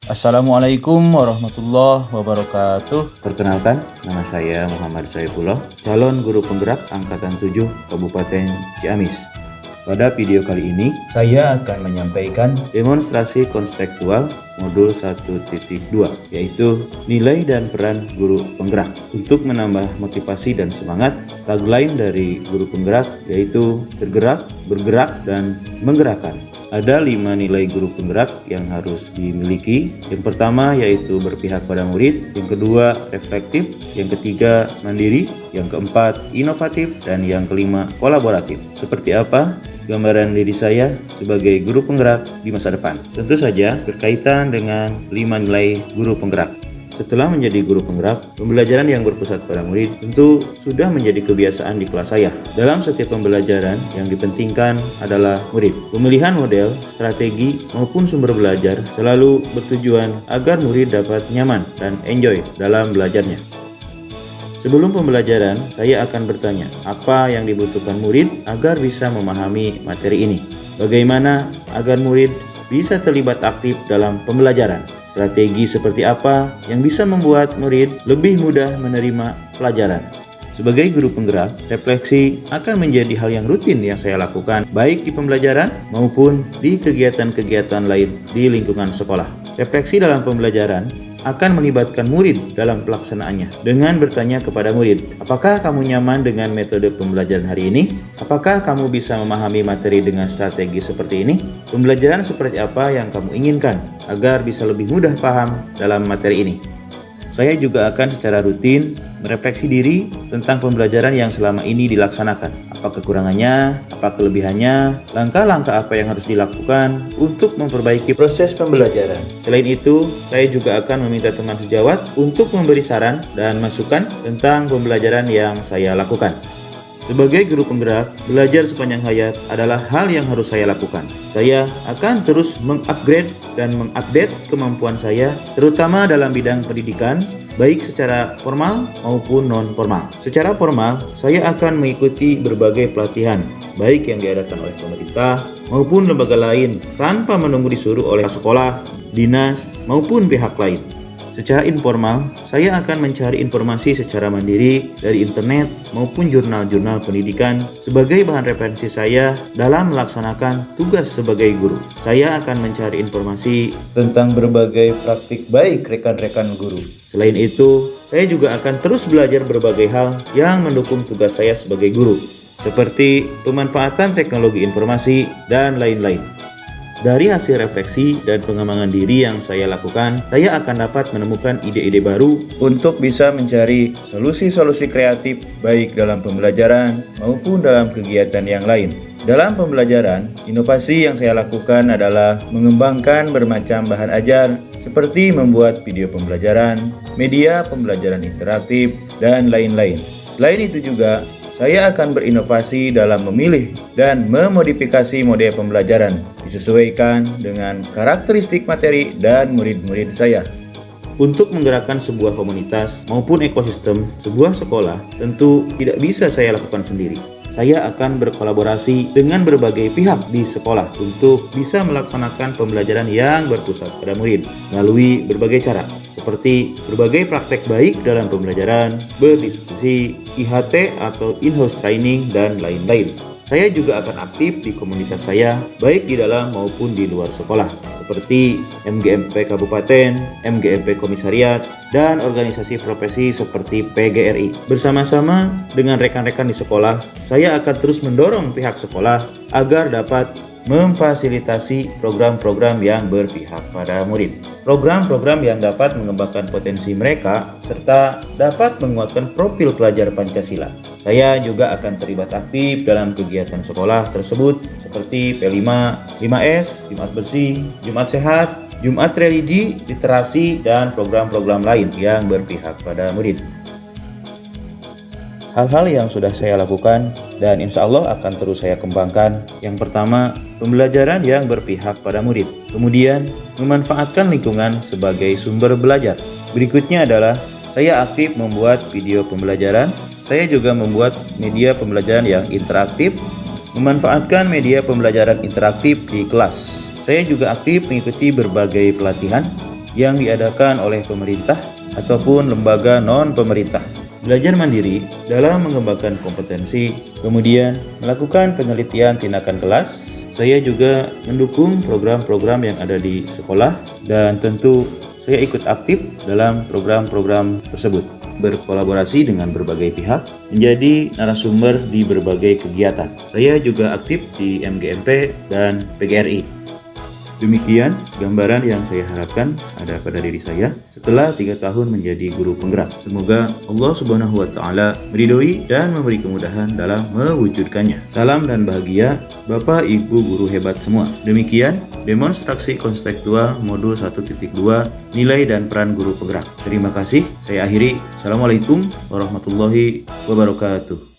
Assalamualaikum warahmatullahi wabarakatuh. Perkenalkan, nama saya Muhammad Saifullah, calon guru penggerak Angkatan 7 Kabupaten Ciamis. Pada video kali ini, Saya akan menyampaikan demonstrasi konstekstual modul 1.2, yaitu nilai dan peran guru penggerak. Untuk menambah motivasi dan semangat, tagline dari guru penggerak yaitu tergerak, bergerak, dan menggerakkan. Ada 5 nilai guru penggerak yang harus dimiliki. Yang pertama yaitu berpihak pada murid, yang kedua reflektif, yang ketiga mandiri, yang keempat inovatif, dan yang kelima kolaboratif. Seperti apa gambaran diri saya sebagai guru penggerak di masa depan? Tentu saja berkaitan dengan 5 nilai guru penggerak. Setelah menjadi guru penggerak, pembelajaran yang berpusat pada murid tentu sudah menjadi kebiasaan di kelas saya. Dalam setiap pembelajaran yang dipentingkan adalah murid. Pemilihan model, strategi, maupun sumber belajar selalu bertujuan agar murid dapat nyaman dan enjoy dalam belajarnya. Sebelum pembelajaran, saya akan bertanya, apa yang dibutuhkan murid agar bisa memahami materi ini? Bagaimana agar murid bisa terlibat aktif dalam pembelajaran? Strategi seperti apa yang bisa membuat murid lebih mudah menerima pelajaran? Sebagai guru penggerak, refleksi akan menjadi hal yang rutin yang saya lakukan baik di pembelajaran maupun di kegiatan-kegiatan lain di lingkungan sekolah. Refleksi dalam pembelajaran akan melibatkan murid dalam pelaksanaannya dengan bertanya kepada murid, apakah kamu nyaman dengan metode pembelajaran hari ini? Apakah kamu bisa memahami materi dengan strategi seperti ini? Pembelajaran seperti apa yang kamu inginkan agar bisa lebih mudah paham dalam materi ini? Saya juga akan secara rutin merefleksi diri tentang pembelajaran yang selama ini dilaksanakan. Apa kekurangannya, apa kelebihannya, langkah-langkah apa yang harus dilakukan untuk memperbaiki proses pembelajaran. Selain itu, saya juga akan meminta teman sejawat untuk memberi saran dan masukan tentang pembelajaran yang saya lakukan. Sebagai guru penggerak, belajar sepanjang hayat adalah hal yang harus saya lakukan. Saya akan terus mengupgrade dan mengupdate kemampuan saya, terutama dalam bidang pendidikan, baik secara formal maupun non-formal. Secara formal, saya akan mengikuti berbagai pelatihan, baik yang diadakan oleh pemerintah maupun lembaga lain, tanpa menunggu disuruh oleh sekolah, dinas, maupun pihak lain. Secara informal, saya akan mencari informasi secara mandiri dari internet maupun jurnal-jurnal pendidikan sebagai bahan referensi saya dalam melaksanakan tugas sebagai guru. Saya akan mencari informasi tentang berbagai praktik baik rekan-rekan guru. Selain itu, saya juga akan terus belajar berbagai hal yang mendukung tugas saya sebagai guru, seperti pemanfaatan teknologi informasi dan lain-lain. Dari hasil refleksi dan pengembangan diri yang saya lakukan, saya akan dapat menemukan ide-ide baru untuk bisa mencari solusi-solusi kreatif baik dalam pembelajaran maupun dalam kegiatan yang lain. Dalam pembelajaran, inovasi yang saya lakukan adalah mengembangkan bermacam bahan ajar seperti membuat video pembelajaran, media pembelajaran interaktif, dan lain-lain. Selain itu juga, saya akan berinovasi dalam memilih dan memodifikasi model pembelajaran disesuaikan dengan karakteristik materi dan murid-murid saya. Untuk menggerakkan sebuah komunitas maupun ekosistem sebuah sekolah tentu tidak bisa saya lakukan sendiri. Saya akan berkolaborasi dengan berbagai pihak di sekolah untuk bisa melaksanakan pembelajaran yang berpusat pada murid melalui berbagai cara, seperti berbagai praktek baik dalam pembelajaran, berdiskusi, IHT atau in-house training, dan lain-lain. Saya juga akan aktif di komunitas saya, baik di dalam maupun di luar sekolah, seperti MGMP Kabupaten, MGMP Komisariat, dan organisasi profesi seperti PGRI. Bersama-sama dengan rekan-rekan di sekolah, saya akan terus mendorong pihak sekolah agar dapat memfasilitasi program-program yang berpihak pada murid. Program-program yang dapat mengembangkan potensi mereka serta dapat menguatkan profil pelajar Pancasila. Saya juga akan terlibat aktif dalam kegiatan sekolah tersebut seperti P5, 5S, Jumat Bersih, Jumat Sehat, Jumat Religi, Literasi, dan program-program lain yang berpihak pada murid. Hal-hal yang sudah saya lakukan dan insya Allah akan terus saya kembangkan. Yang pertama, pembelajaran yang berpihak pada murid. Kemudian, memanfaatkan lingkungan sebagai sumber belajar. Berikutnya adalah saya aktif membuat video pembelajaran. Saya juga membuat media pembelajaran yang interaktif, memanfaatkan media pembelajaran interaktif di kelas. Saya juga aktif mengikuti berbagai pelatihan yang diadakan oleh pemerintah ataupun lembaga non-pemerintah. Belajar mandiri dalam mengembangkan kompetensi, kemudian melakukan penelitian tindakan kelas. Saya juga mendukung program-program yang ada di sekolah dan tentu saya ikut aktif dalam program-program tersebut. Berkolaborasi dengan berbagai pihak, menjadi narasumber di berbagai kegiatan. Saya juga aktif di MGMP dan PGRI. Demikian gambaran yang saya harapkan ada pada diri saya setelah 3 tahun menjadi guru penggerak. Semoga Allah Subhanahu wa Ta'ala meridhoi dan memberi kemudahan dalam mewujudkannya. Salam dan bahagia Bapak Ibu guru hebat semua. Demikian demonstrasi konstektual modul 1.2 nilai dan peran guru penggerak. Terima kasih. Saya akhiri. Assalamualaikum warahmatullahi wabarakatuh.